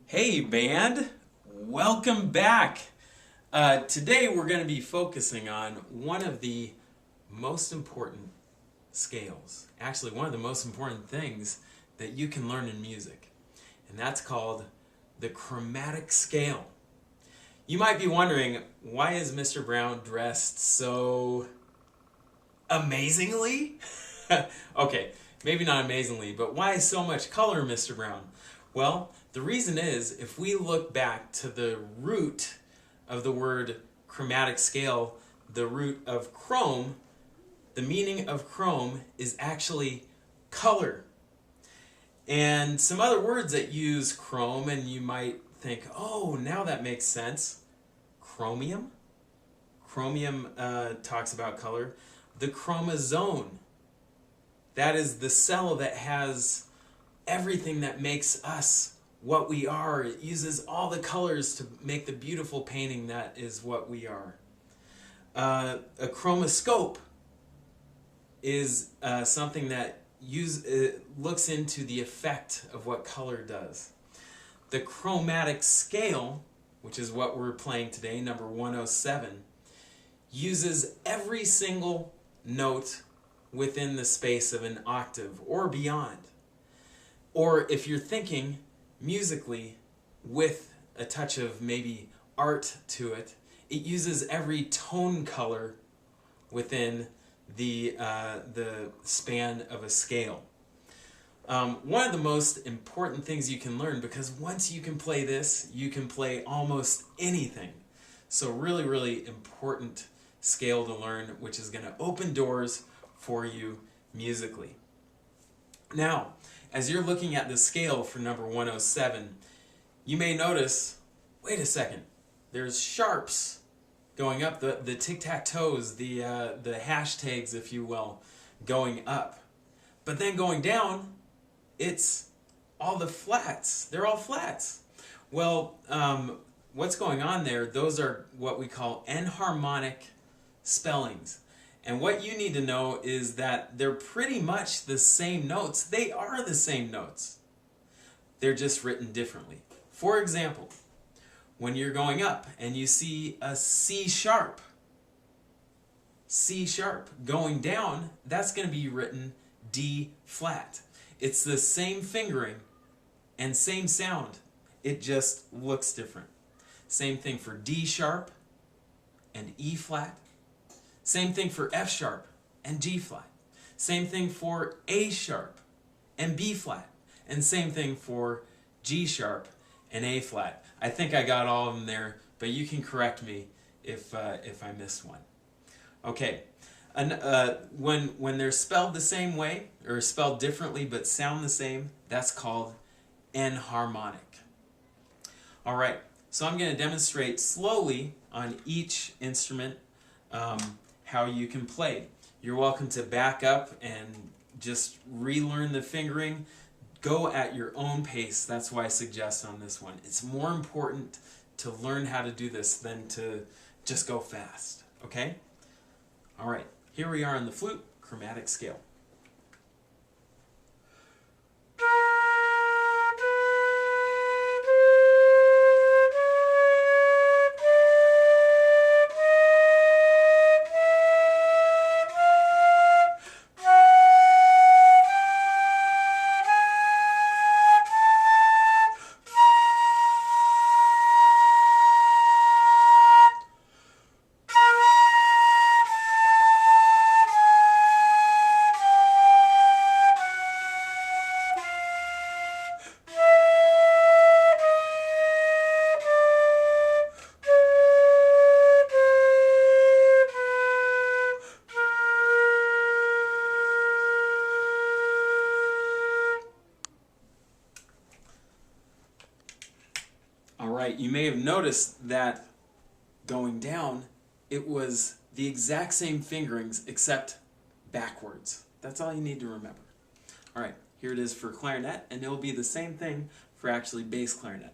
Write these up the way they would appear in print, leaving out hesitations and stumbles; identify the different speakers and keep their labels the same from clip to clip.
Speaker 1: Hey band, welcome back. Today we're going to be focusing on one of the most important scales, actually one of the most important things that you can learn in music, and that's called the chromatic scale. You might be wondering, why is Mr. Brown dressed so amazingly? Okay, maybe not amazingly, but why so much color, Mr. Brown? Well, the reason is, if we look back to the root of the word chromatic scale, the root of chrome, the meaning of chrome is actually color. And some other words that use chrome, and you might think, oh, now that makes sense. Chromium. Chromium talks about color. The chromosome. That is the cell that has everything that makes us what we are. It uses all the colors to make the beautiful painting that is what we are. A chromoscope is something that looks into the effect of what color does. The chromatic scale, which is what we're playing today, number 107, uses every single note within the space of an octave or beyond. Or if you're thinking musically with a touch of maybe art to it, it uses every tone color within the span of a scale. One of the most important things you can learn, because once you can play this, you can play almost anything. So really, really important scale to learn, which is going to open doors for you musically. Now, as you're looking at the scale for number 107, you may notice, wait a second, there's sharps going up, the tic-tac-toes, the hashtags, if you will, going up. But then going down, it's all the flats. They're all flats. Well, what's going on there, those are what we call enharmonic spellings. And what you need to know is that they're pretty much the same notes. They are the same notes. They're just written differently. For example, when you're going up and you see a C sharp, going down, that's going to be written D flat. It's the same fingering and same sound. It just looks different. Same thing for D sharp and E flat. Same thing for F sharp and G flat. Same thing for A sharp and B flat. And same thing for G sharp and A flat. I think I got all of them there, but you can correct me if I missed one. Okay, and when they're spelled the same way, or spelled differently but sound the same, that's called enharmonic. All right, so I'm going to demonstrate slowly on each instrument how you can play. You're welcome to back up and just relearn the fingering. Go at your own pace. That's why I suggest on this one. It's more important to learn how to do this than to just go fast. Okay? All right. Here we are on the flute, chromatic scale. Alright, you may have noticed that going down, it was the exact same fingerings except backwards. That's all you need to remember. Alright, here it is for clarinet, and it will be the same thing for actually bass clarinet.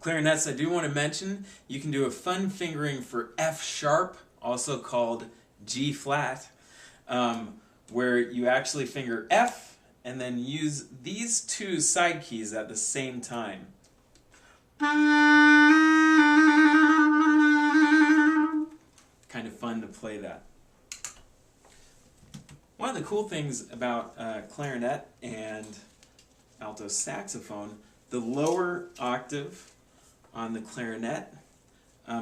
Speaker 1: Clarinets, I do want to mention, you can do a fun fingering for F sharp, also called G flat, where you actually finger F and then use these two side keys at the same time. Kind of fun to play that. One of the cool things about clarinet and alto saxophone, the lower octave on the clarinet,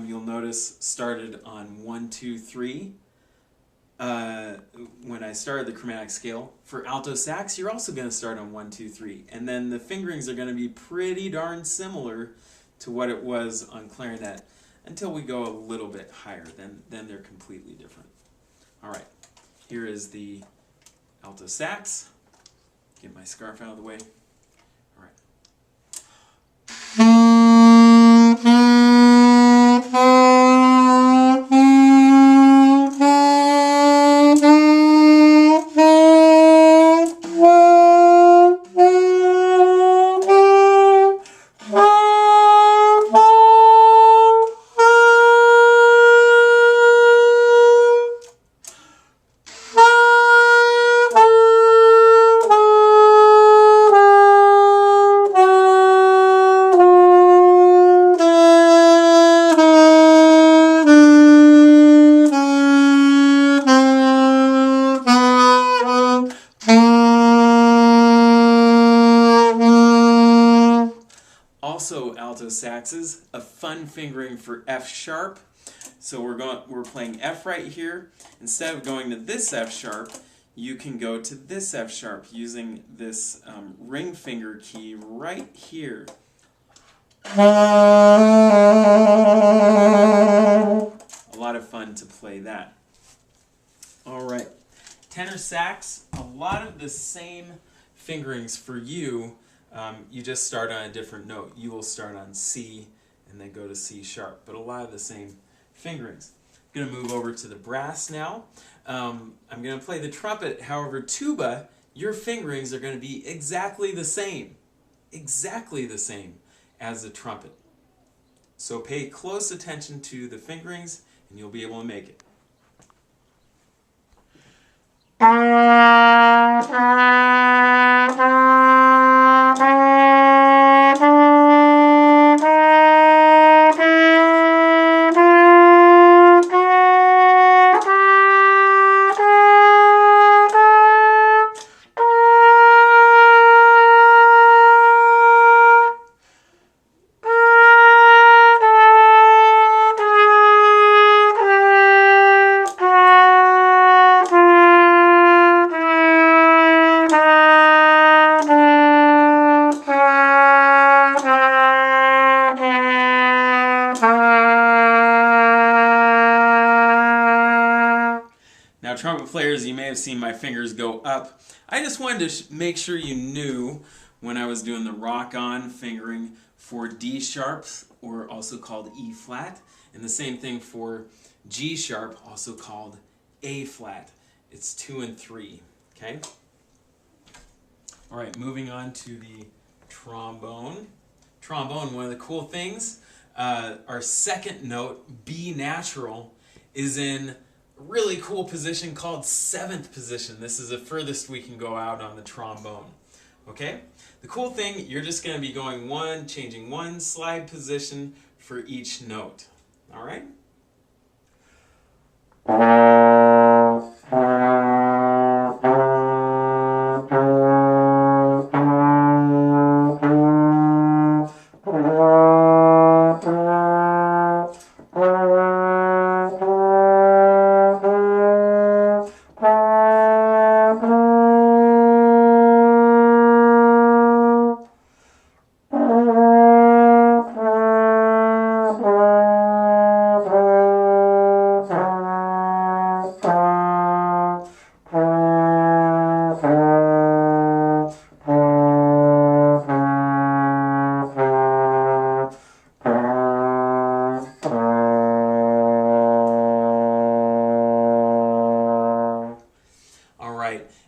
Speaker 1: you'll notice started on 1, 2, 3. When I started the chromatic scale. For alto sax, you're also going to start on 1, 2, 3. And then the fingerings are going to be pretty darn similar to what it was on clarinet until we go a little bit higher. Then they're completely different. All right, here is the alto sax. Get my scarf out of the way. All right. Also, alto saxes, a fun fingering for F sharp. So we're playing F right here. Instead of going to this F sharp, you can go to this F sharp using this ring finger key right here. A lot of fun to play that. All right, tenor sax, a lot of the same fingerings for you. You just start on a different note. You will start on C and then go to C sharp, but a lot of the same fingerings. I'm going to move over to the brass now. I'm going to play the trumpet. However, tuba, your fingerings are going to be exactly the same as the trumpet. So pay close attention to the fingerings and you'll be able to make it. Now, trumpet players, you may have seen my fingers go up. I just wanted to make sure you knew when I was doing the rock-on fingering for D sharps, or also called E flat, and the same thing for G sharp, also called A flat. It's 2 and 3, okay? All right, moving on to the trombone. Trombone, one of the cool things, our second note, B natural, is in a really cool position called 7th position. This is the furthest we can go out on the trombone. Okay? The cool thing, you're just going to be going changing one slide position for each note. All right?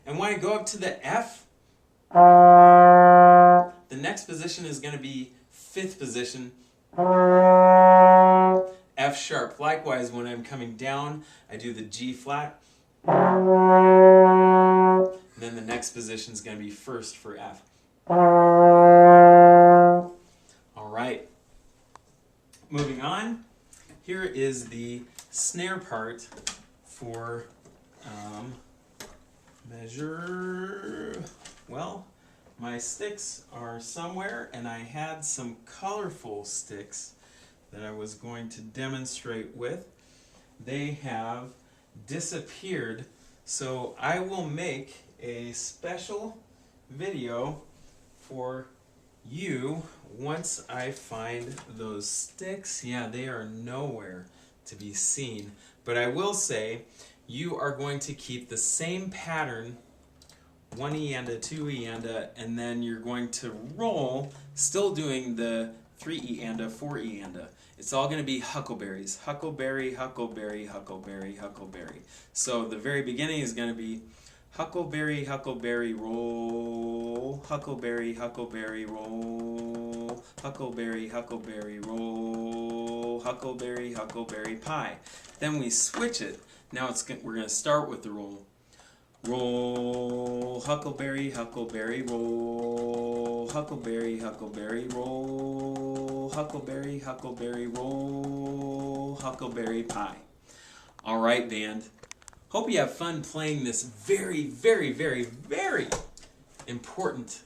Speaker 1: And when I go up to the F, the next position is going to be 5th position, F sharp. Likewise, when I'm coming down, I do the G flat. And then the next position is going to be first for F. All right. Moving on. Here is the snare part for measure. Well, my sticks are somewhere, and I had some colorful sticks that I was going to demonstrate with. They have disappeared, so I will make a special video for you once I find those sticks. Yeah, they are nowhere to be seen, but I will say you are going to keep the same pattern, 1 E-anda, 2 E-anda, and then you're going to roll, still doing the 3 E-anda, 4 E-anda. It's all going to be huckleberries. Huckleberry, huckleberry, huckleberry, huckleberry. So the very beginning is going to be huckleberry, huckleberry, roll, huckleberry, huckleberry, roll, huckleberry, huckleberry, roll, huckleberry, huckleberry, pie. Then we switch it. Now we're going to start with the roll. Roll, huckleberry, huckleberry, roll, huckleberry, huckleberry, roll, huckleberry, huckleberry, roll, huckleberry, pie. All right, band. Hope you have fun playing this very, very, very, very important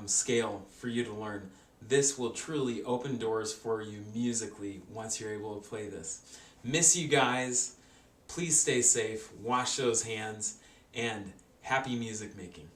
Speaker 1: scale for you to learn. This will truly open doors for you musically once you're able to play this. Miss you guys. Please stay safe, wash those hands, and happy music making.